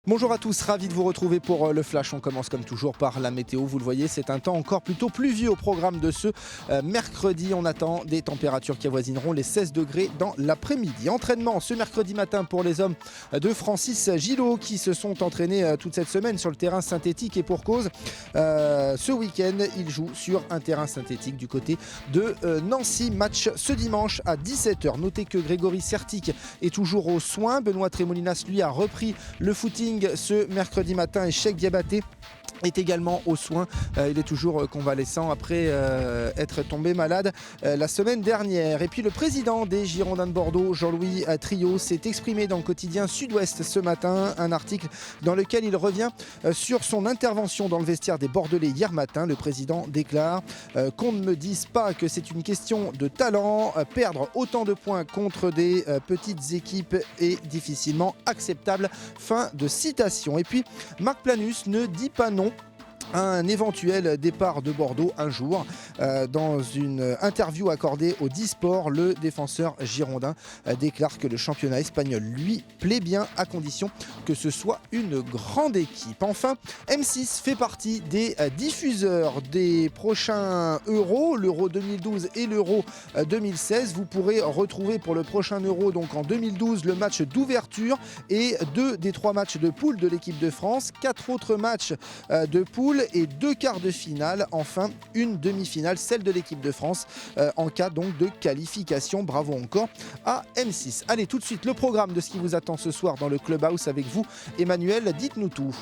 Bonjour à tous, ravi de vous retrouver pour le Flash. On commence comme toujours par la météo. Vous le voyez, c'est un temps encore plutôt pluvieux au programme de ce mercredi. On attend des températures qui avoisineront les 16 degrés dans l'après-midi. Entraînement ce mercredi matin pour les hommes de Francis Gillot qui se sont entraînés toute cette semaine sur le terrain synthétique et pour cause. Ce week-end, ils jouent sur un terrain synthétique du côté de Nancy. Match ce dimanche à 17h. Notez que Grégory Sertic est toujours aux soins. Benoît Tremolinas, lui, a repris le footing ce mercredi matin et Cheikh Diabaté est également aux soins. Il est toujours convalescent après être tombé malade la semaine dernière. Et puis le président des Girondins de Bordeaux, Jean-Louis Trio, s'est exprimé dans le quotidien Sud-Ouest ce matin. Un article dans lequel il revient sur son intervention dans le vestiaire des Bordelais hier matin. Le président déclare qu'on ne me dise pas que c'est une question de talent. Perdre autant de points contre des petites équipes est difficilement acceptable. Fin de citation. Et puis Marc Planus ne dit pas non à un éventuel départ de Bordeaux un jour. Dans une interview accordée au Disport, le défenseur girondin déclare que le championnat espagnol lui plaît bien à condition que ce soit une grande équipe. Enfin, M6 fait partie des diffuseurs des prochains Euros, l'Euro 2012 et l'Euro 2016. Vous pourrez retrouver pour le prochain Euro, donc en 2012, le match d'ouverture et 2 des 3 matchs de poule de l'équipe de France, 4 autres matchs de poule et 2 quarts de finale, enfin une demi-finale, celle de l'équipe de France en cas donc de qualification. Bravo encore à M6. Allez, tout de suite le programme de ce qui vous attend ce soir dans le Clubhouse avec vous, Emmanuel, dites-nous tout.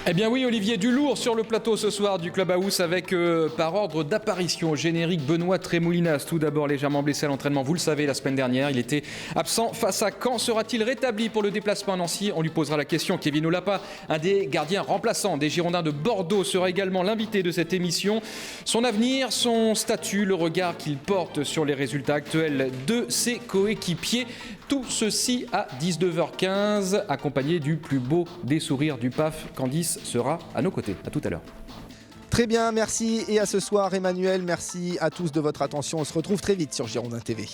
Eh bien oui, Olivier, du lourd sur le plateau ce soir du Clubhouse avec par ordre d'apparition au générique Benoît Tremolinas, tout d'abord légèrement blessé à l'entraînement, vous le savez, la semaine dernière, il était absent face à Caen. Sera-t-il rétabli pour le déplacement à Nancy? On lui posera la question. Kevin Olapa, un des gardiens remplaçants des Girondins de Bordeaux, sera également l'invité de cette émission. Son avenir, son statut, le regard qu'il porte sur les résultats actuels de ses coéquipiers. Tout ceci à 19h15, accompagné du plus beau des sourires du PAF. Candice sera à nos côtés. À tout à l'heure. Très bien, merci et à ce soir Emmanuel. Merci à tous de votre attention. On se retrouve très vite sur Girondin TV.